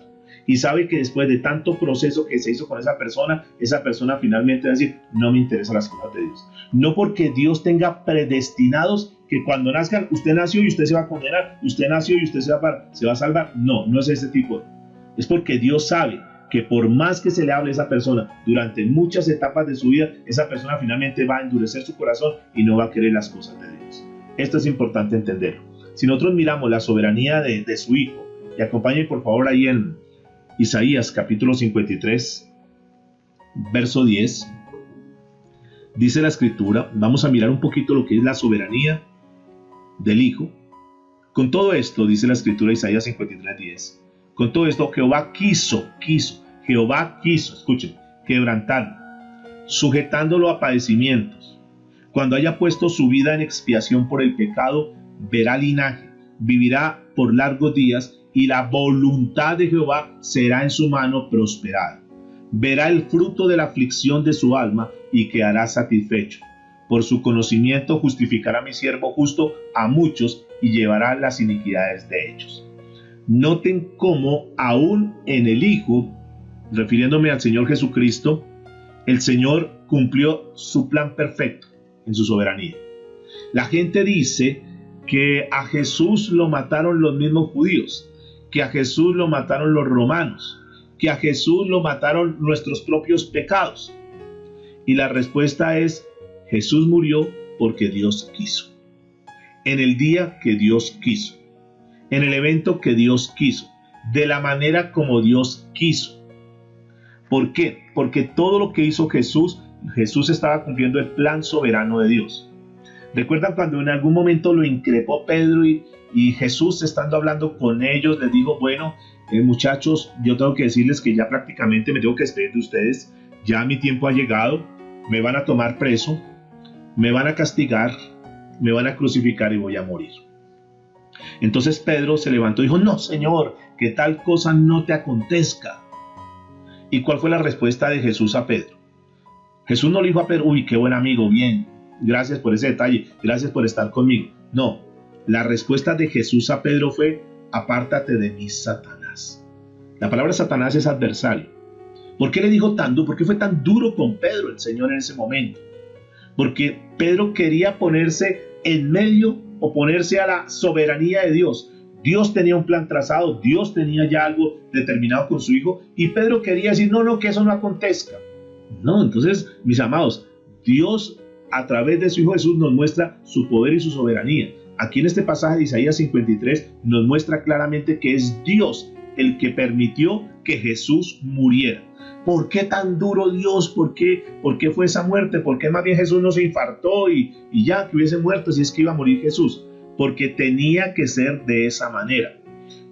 [SPEAKER 1] Y sabe que después de tanto proceso que se hizo con esa persona finalmente va a decir, no me interesan las cosas de Dios. No porque Dios tenga predestinados que cuando nazcan, usted nació y usted se va a condenar, usted nació y usted se va a salvar. No, no es ese tipo. Es porque Dios sabe que por más que se le hable a esa persona durante muchas etapas de su vida, esa persona finalmente va a endurecer su corazón y no va a querer las cosas de Dios. Esto es importante entenderlo. Si nosotros miramos la soberanía de su Hijo, y acompáñenme por favor ahí en Isaías capítulo 53, verso 10, dice la Escritura, vamos a mirar un poquito lo que es la soberanía del Hijo. Con todo esto, dice la Escritura, Isaías 53, 10, con todo esto Jehová quiso, escuchen, quebrantarlo, sujetándolo a padecimientos. Cuando haya puesto su vida en expiación por el pecado, verá linaje, vivirá por largos días, y la voluntad de Jehová será en su mano prosperada. Verá el fruto de la aflicción de su alma y quedará satisfecho. Por su conocimiento justificará mi siervo justo a muchos y llevará las iniquidades de ellos. Noten cómo aún en el Hijo, refiriéndome al Señor Jesucristo, el Señor cumplió su plan perfecto en su soberanía. La gente dice que a Jesús lo mataron los mismos judíos, que a Jesús lo mataron los romanos, que a Jesús lo mataron nuestros propios pecados. Y la respuesta es, Jesús murió porque Dios quiso. En el día que Dios quiso. En el evento que Dios quiso. De la manera como Dios quiso. ¿Por qué? Porque todo lo que hizo Jesús estaba cumpliendo el plan soberano de Dios. ¿Recuerdan cuando en algún momento lo increpó Pedro y Jesús, estando hablando con ellos, les dijo, bueno, muchachos, yo tengo que decirles que ya prácticamente me tengo que despedir de ustedes, ya mi tiempo ha llegado, me van a tomar preso, me van a castigar, me van a crucificar y voy a morir? Entonces Pedro se levantó y dijo, no, Señor, que tal cosa no te acontezca. ¿Y cuál fue la respuesta de Jesús a Pedro? Jesús no le dijo a Pedro, uy, qué buen amigo, bien, gracias por ese detalle, gracias por estar conmigo. No, la respuesta de Jesús a Pedro fue, apártate de mí, Satanás. La palabra Satanás es adversario. ¿Por qué le dijo tan duro? ¿Por qué fue tan duro con Pedro el Señor en ese momento? Porque Pedro quería ponerse en medio, oponerse a la soberanía de Dios. Dios tenía un plan trazado, Dios tenía ya algo determinado con su Hijo, y Pedro quería decir, no, que eso no acontezca. No, entonces, mis amados, Dios a través de su Hijo Jesús nos muestra su poder y su soberanía. Aquí en este pasaje de Isaías 53 nos muestra claramente que es Dios el que permitió que Jesús muriera. ¿Por qué tan duro Dios? ¿Por qué fue esa muerte? ¿Por qué más bien Jesús no se infartó y ya que hubiese muerto si es que iba a morir Jesús? Porque tenía que ser de esa manera.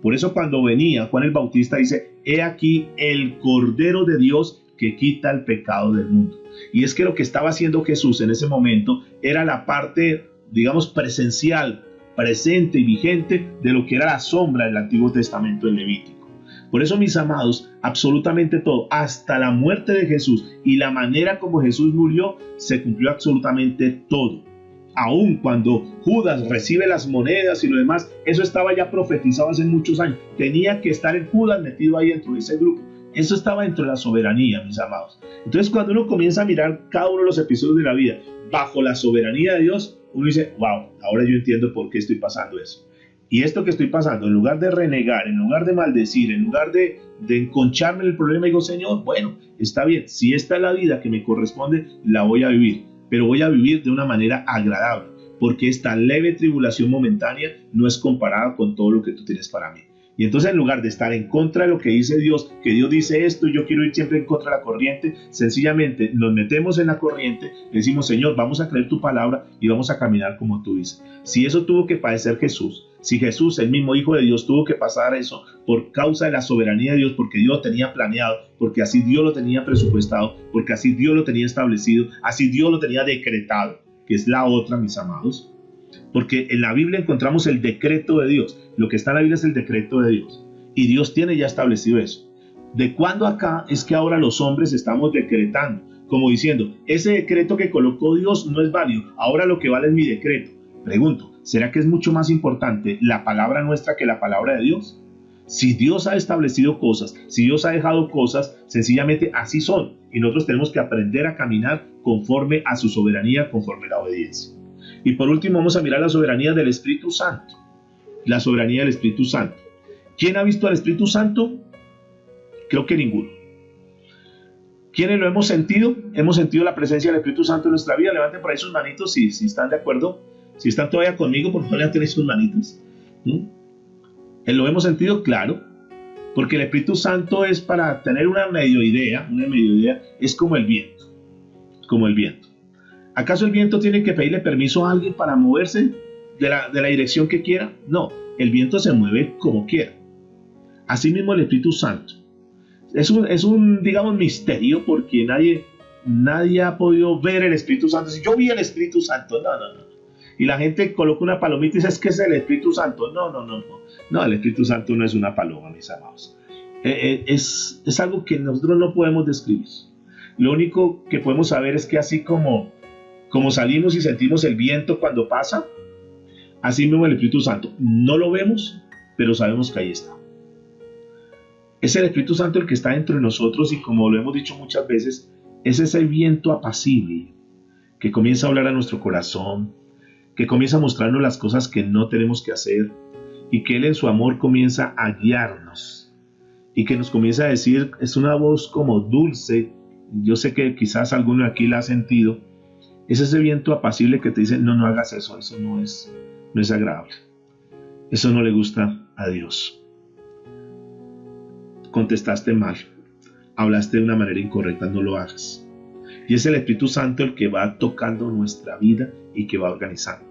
[SPEAKER 1] Por eso cuando venía Juan el Bautista dice, he aquí el Cordero de Dios que quita el pecado del mundo. Y es que lo que estaba haciendo Jesús en ese momento era la parte, digamos, presencial, presente y vigente de lo que era la sombra del Antiguo Testamento en Levítico. Por eso, mis amados, absolutamente todo, hasta la muerte de Jesús y la manera como Jesús murió, se cumplió absolutamente todo. Aún cuando Judas recibe las monedas y lo demás, eso estaba ya profetizado hace muchos años. Tenía que estar en Judas metido ahí dentro de ese grupo. Eso estaba dentro de la soberanía, mis amados. Entonces, cuando uno comienza a mirar cada uno de los episodios de la vida bajo la soberanía de Dios, uno dice, wow, ahora yo entiendo por qué estoy pasando eso. Y esto que estoy pasando, en lugar de renegar, en lugar de maldecir, en lugar de enconcharme en el problema, digo, Señor, bueno, está bien, si esta es la vida que me corresponde, la voy a vivir, pero voy a vivir de una manera agradable, porque esta leve tribulación momentánea no es comparada con todo lo que tú tienes para mí. Y entonces, en lugar de estar en contra de lo que dice Dios, que Dios dice esto y yo quiero ir siempre en contra de la corriente, sencillamente nos metemos en la corriente, le decimos, Señor, vamos a creer tu palabra y vamos a caminar como tú dices. Si eso tuvo que padecer Jesús, si Jesús, el mismo Hijo de Dios, tuvo que pasar eso por causa de la soberanía de Dios, porque Dios lo tenía planeado, porque así Dios lo tenía presupuestado, porque así Dios lo tenía establecido, así Dios lo tenía decretado, que es la otra, mis amados. Porque en la Biblia encontramos el decreto de Dios. Lo que está en la Biblia es el decreto de Dios. Y Dios tiene ya establecido eso. ¿De cuándo acá es que ahora los hombres estamos decretando? Como diciendo, ese decreto que colocó Dios no es válido. Ahora lo que vale es mi decreto. Pregunto, ¿será que es mucho más importante la palabra nuestra que la palabra de Dios? Si Dios ha establecido cosas, si Dios ha dejado cosas, sencillamente así son. Y nosotros tenemos que aprender a caminar conforme a su soberanía, conforme a la obediencia. Y por último vamos a mirar la soberanía del Espíritu Santo. La soberanía del Espíritu Santo. ¿Quién ha visto al Espíritu Santo? Creo que ninguno. ¿Quiénes lo hemos sentido? Hemos sentido la presencia del Espíritu Santo en nuestra vida. Levanten por ahí sus manitos si están de acuerdo. Si están todavía conmigo, por favor, levanten sus manitos. ¿Lo hemos sentido? Claro. Porque el Espíritu Santo es, para tener una medio idea, es como el viento. Como el viento. ¿Acaso el viento tiene que pedirle permiso a alguien para moverse de la dirección que quiera? No, el viento se mueve como quiera. Asimismo el Espíritu Santo. Es un digamos, misterio, porque nadie ha podido ver el Espíritu Santo. Si yo vi el Espíritu Santo, no. Y la gente coloca una palomita y dice, es que es el Espíritu Santo. No, el Espíritu Santo no es una paloma, mis amados. Es algo que nosotros no podemos describir. Lo único que podemos saber es que así como salimos y sentimos el viento cuando pasa, así mismo el Espíritu Santo. No lo vemos, pero sabemos que ahí está. Es el Espíritu Santo el que está dentro de nosotros y, como lo hemos dicho muchas veces, es ese viento apacible que comienza a hablar a nuestro corazón, que comienza a mostrarnos las cosas que no tenemos que hacer y que Él en su amor comienza a guiarnos y que nos comienza a decir, es una voz como dulce. Yo sé que quizás alguno aquí la ha sentido. Es ese viento apacible que te dice, no hagas eso no es agradable. Eso no le gusta a Dios. Contestaste mal, hablaste de una manera incorrecta, no lo hagas. Y es el Espíritu Santo el que va tocando nuestra vida y que va organizando.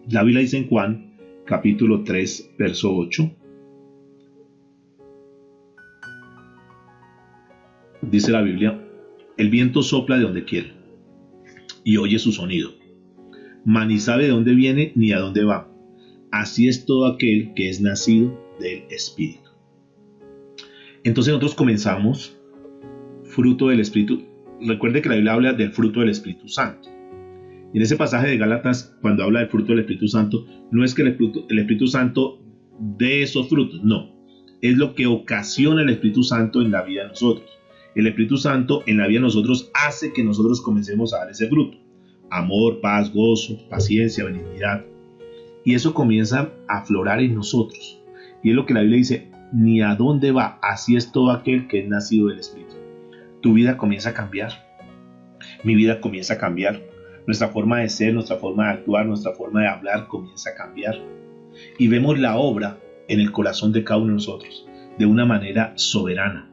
[SPEAKER 1] La Biblia dice en Juan, capítulo 3, verso 8. Dice la Biblia, el viento sopla de donde quiere y oye su sonido, mas ni sabe de dónde viene ni a dónde va. Así es todo aquel que es nacido del Espíritu. Entonces nosotros comenzamos fruto del Espíritu. Recuerde que la Biblia habla del fruto del Espíritu Santo. Y en ese pasaje de Gálatas, cuando habla del fruto del Espíritu Santo, no es que el Espíritu Santo dé esos frutos, no. Es lo que ocasiona el Espíritu Santo en la vida de nosotros. El Espíritu Santo en la vida de nosotros hace que nosotros comencemos a dar ese fruto. Amor, paz, gozo, paciencia, benignidad. Y eso comienza a aflorar en nosotros. Y es lo que la Biblia dice, ni a dónde va, así es todo aquel que es nacido del Espíritu. Tu vida comienza a cambiar. Mi vida comienza a cambiar. Nuestra forma de ser, nuestra forma de actuar, nuestra forma de hablar comienza a cambiar. Y vemos la obra en el corazón de cada uno de nosotros de una manera soberana.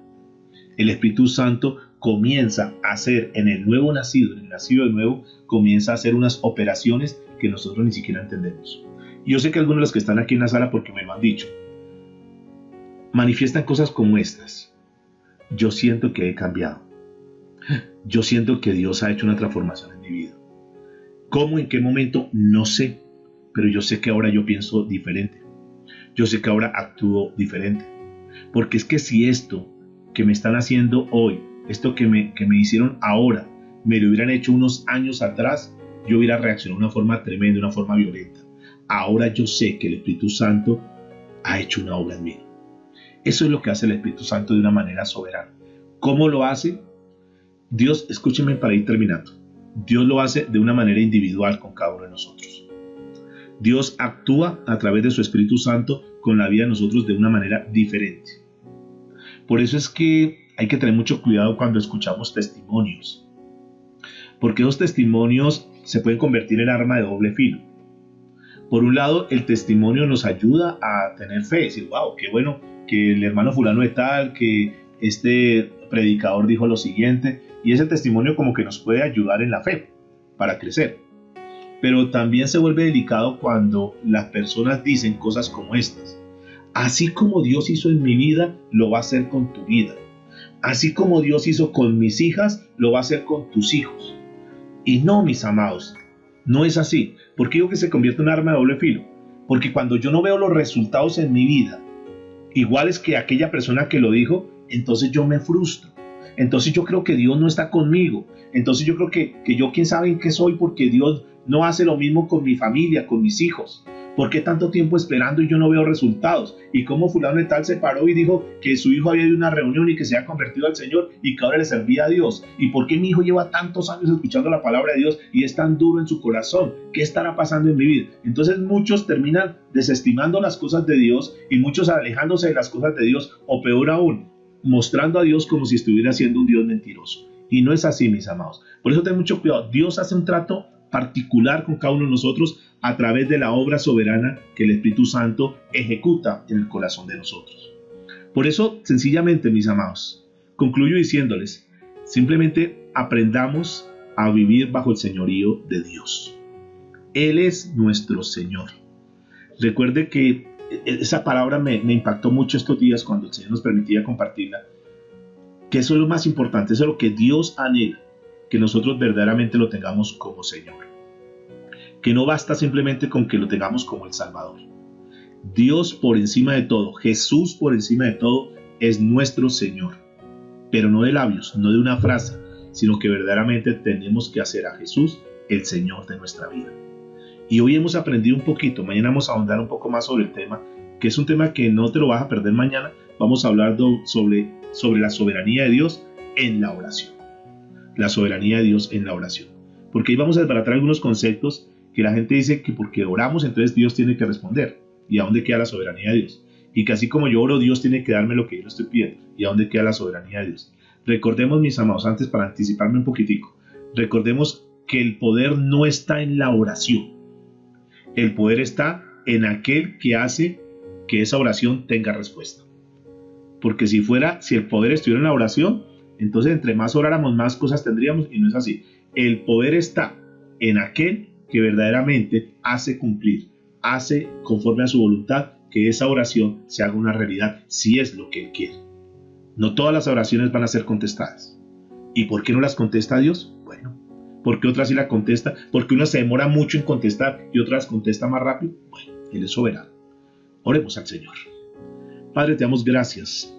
[SPEAKER 1] El Espíritu Santo comienza a hacer en el nuevo nacido, en el nacido de nuevo, comienza a hacer unas operaciones que nosotros ni siquiera entendemos. Yo sé que algunos de los que están aquí en la sala, porque me lo han dicho, manifiestan cosas como estas. Yo siento que he cambiado. Yo siento que Dios ha hecho una transformación en mi vida. ¿Cómo? ¿En qué momento? No sé. Pero yo sé que ahora yo pienso diferente. Yo sé que ahora actúo diferente. Porque es que si esto que me están haciendo hoy, esto que me hicieron ahora, me lo hubieran hecho unos años atrás, yo hubiera reaccionado de una forma tremenda, de una forma violenta. Ahora yo sé que el Espíritu Santo ha hecho una obra en mí. Eso es lo que hace el Espíritu Santo de una manera soberana. ¿Cómo lo hace? Dios, escúchenme para ir terminando. Dios lo hace de una manera individual con cada uno de nosotros. Dios actúa a través de su Espíritu Santo con la vida de nosotros de una manera diferente. Por eso es que hay que tener mucho cuidado cuando escuchamos testimonios, porque esos testimonios se pueden convertir en arma de doble filo. Por un lado, el testimonio nos ayuda a tener fe, decir, wow, qué bueno que el hermano fulano de tal, que este predicador dijo lo siguiente, y ese testimonio como que nos puede ayudar en la fe para crecer. Pero también se vuelve delicado cuando las personas dicen cosas como estas: así como Dios hizo en mi vida, lo va a hacer con tu vida. Así como Dios hizo con mis hijas, lo va a hacer con tus hijos. Y no, mis amados, no es así. ¿Por qué digo que se convierte en un arma de doble filo? Porque cuando yo no veo los resultados en mi vida iguales que aquella persona que lo dijo, entonces yo me frustro. Entonces yo creo que Dios no está conmigo. Entonces yo creo que yo quién sabe en qué soy, porque Dios no hace lo mismo con mi familia, con mis hijos. ¿Por qué tanto tiempo esperando y yo no veo resultados? ¿Y cómo fulano de tal se paró y dijo que su hijo había ido a una reunión y que se había convertido al Señor y que ahora le servía a Dios? ¿Y por qué mi hijo lleva tantos años escuchando la palabra de Dios y es tan duro en su corazón? ¿Qué estará pasando en mi vida? Entonces muchos terminan desestimando las cosas de Dios y muchos alejándose de las cosas de Dios, o peor aún, mostrando a Dios como si estuviera siendo un Dios mentiroso. Y no es así, mis amados. Por eso ten mucho cuidado. Dios hace un trato particular con cada uno de nosotros a través de la obra soberana que el Espíritu Santo ejecuta en el corazón de nosotros. Por eso, sencillamente, mis amados, concluyo diciéndoles, simplemente aprendamos a vivir bajo el señorío de Dios. Él es nuestro Señor. Recuerde que esa palabra me impactó mucho estos días cuando el Señor nos permitía compartirla, que eso es lo más importante, eso es lo que Dios anhela, que nosotros verdaderamente lo tengamos como Señor. Que no basta simplemente con que lo tengamos como el Salvador. Dios por encima de todo, Jesús por encima de todo, es nuestro Señor. Pero no de labios, no de una frase, sino que verdaderamente tenemos que hacer a Jesús el Señor de nuestra vida. Y hoy hemos aprendido un poquito, mañana vamos a ahondar un poco más sobre el tema, que es un tema que no te lo vas a perder mañana. Vamos a hablar sobre la soberanía de Dios en la oración. La soberanía de Dios en la oración. Porque ahí vamos a desbaratar algunos conceptos que la gente dice que porque oramos entonces Dios tiene que responder. ¿Y a dónde queda la soberanía de Dios? Y que así como yo oro, Dios tiene que darme lo que yo le estoy pidiendo. ¿Y a dónde queda la soberanía de Dios? Recordemos, mis amados, antes para anticiparme un poquitico, recordemos que el poder no está en la oración. El poder está en aquel que hace que esa oración tenga respuesta. Porque si el poder estuviera en la oración, entonces entre más oráramos, más cosas tendríamos, y no es así. El poder está en aquel que verdaderamente hace cumplir, hace conforme a su voluntad que esa oración se haga una realidad, si es lo que Él quiere. No todas las oraciones van a ser contestadas. ¿Y por qué no las contesta Dios? Bueno, porque otras sí la contesta, porque una se demora mucho en contestar y otras contesta más rápido. Bueno, Él es soberano. Oremos al Señor. Padre, te damos gracias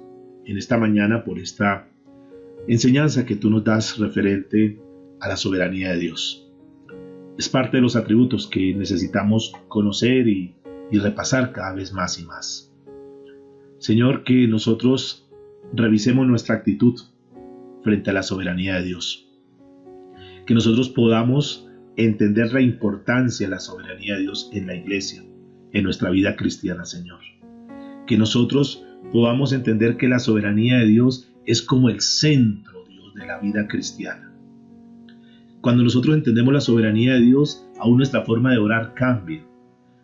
[SPEAKER 1] en esta mañana por esta enseñanza que tú nos das referente a la soberanía de Dios. Es parte de los atributos que necesitamos conocer y repasar cada vez más y más. Señor, que nosotros revisemos nuestra actitud frente a la soberanía de Dios. Que nosotros podamos entender la importancia de la soberanía de Dios en la iglesia, en nuestra vida cristiana, Señor. Que nosotros podamos entender que la soberanía de Dios es como el centro, Dios, de la vida cristiana. Cuando nosotros entendemos la soberanía de Dios, aún nuestra forma de orar cambia.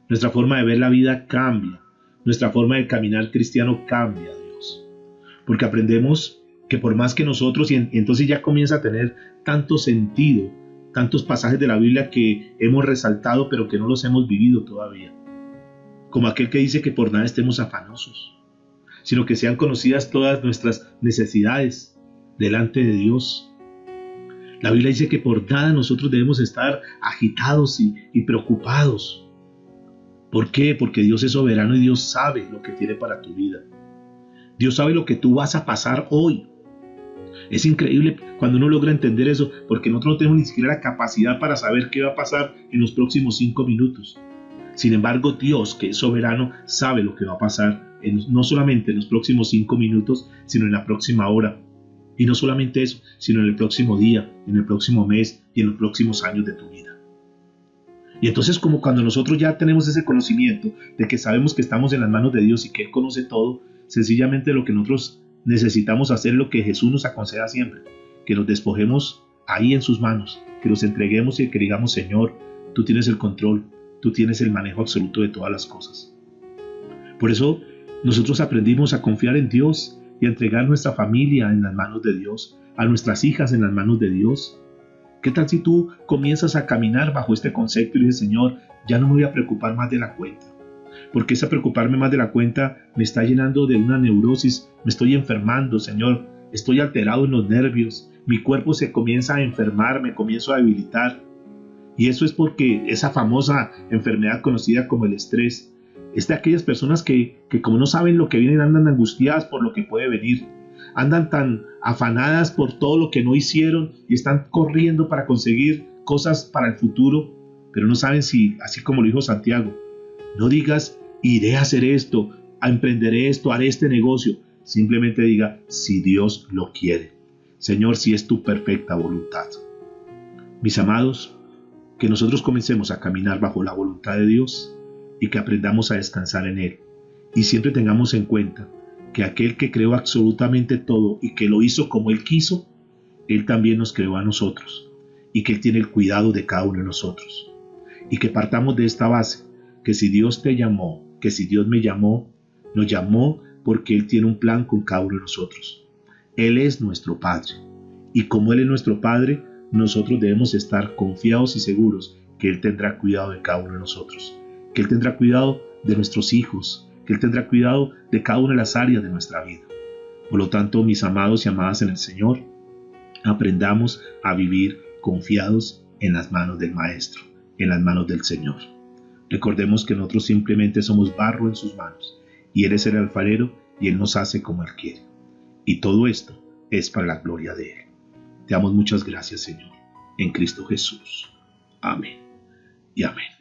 [SPEAKER 1] Nuestra forma de ver la vida cambia. Nuestra forma de caminar cristiano cambia, Dios. Porque aprendemos que por más que nosotros, y entonces ya comienza a tener tanto sentido, tantos pasajes de la Biblia que hemos resaltado, pero que no los hemos vivido todavía. Como aquel que dice que por nada estemos afanosos, sino que sean conocidas todas nuestras necesidades delante de Dios. La Biblia dice que por nada nosotros debemos estar agitados y preocupados. ¿Por qué? Porque Dios es soberano y Dios sabe lo que tiene para tu vida. Dios sabe lo que tú vas a pasar hoy. Es increíble cuando uno logra entender eso, porque nosotros no tenemos ni siquiera la capacidad para saber qué va a pasar en los próximos 5 minutos. Sin embargo, Dios, que es soberano, sabe lo que va a pasar no solamente en los próximos 5 minutos, sino en la próxima hora. Y no solamente eso, sino en el próximo día, en el próximo mes y en los próximos años de tu vida. Y entonces, como cuando nosotros ya tenemos ese conocimiento de que sabemos que estamos en las manos de Dios y que Él conoce todo, sencillamente lo que nosotros necesitamos hacer es lo que Jesús nos aconseja siempre, que nos despojemos ahí en sus manos, que los entreguemos y que digamos: Señor, tú tienes el control, tú tienes el manejo absoluto de todas las cosas. Por eso nosotros aprendimos a confiar en Dios y a entregar nuestra familia en las manos de Dios, a nuestras hijas en las manos de Dios. ¿Qué tal si tú comienzas a caminar bajo este concepto y dices: Señor, ya no me voy a preocupar más de la cuenta? Porque ese preocuparme más de la cuenta me está llenando de una neurosis, me estoy enfermando, Señor, estoy alterado en los nervios, mi cuerpo se comienza a enfermar, me comienzo a debilitar. Y eso es porque esa famosa enfermedad conocida como el estrés es de aquellas personas que como no saben lo que viene, andan angustiadas por lo que puede venir. Andan tan afanadas por todo lo que no hicieron y están corriendo para conseguir cosas para el futuro, pero no saben si, así como lo dijo Santiago, no digas: iré a hacer esto, emprenderé esto, haré este negocio. Simplemente diga: si Dios lo quiere. Señor, si es tu perfecta voluntad. Mis amados, que nosotros comencemos a caminar bajo la voluntad de Dios y que aprendamos a descansar en Él. Y siempre tengamos en cuenta que aquel que creó absolutamente todo y que lo hizo como Él quiso, Él también nos creó a nosotros y que Él tiene el cuidado de cada uno de nosotros. Y que partamos de esta base, que si Dios te llamó, que si Dios me llamó, nos llamó porque Él tiene un plan con cada uno de nosotros. Él es nuestro Padre. Y como Él es nuestro Padre, nosotros debemos estar confiados y seguros que Él tendrá cuidado de cada uno de nosotros. Que Él tendrá cuidado de nuestros hijos, que Él tendrá cuidado de cada una de las áreas de nuestra vida. Por lo tanto, mis amados y amadas en el Señor, aprendamos a vivir confiados en las manos del Maestro, en las manos del Señor. Recordemos que nosotros simplemente somos barro en sus manos, y Él es el alfarero y Él nos hace como Él quiere. Y todo esto es para la gloria de Él. Te damos muchas gracias, Señor, en Cristo Jesús. Amén y amén.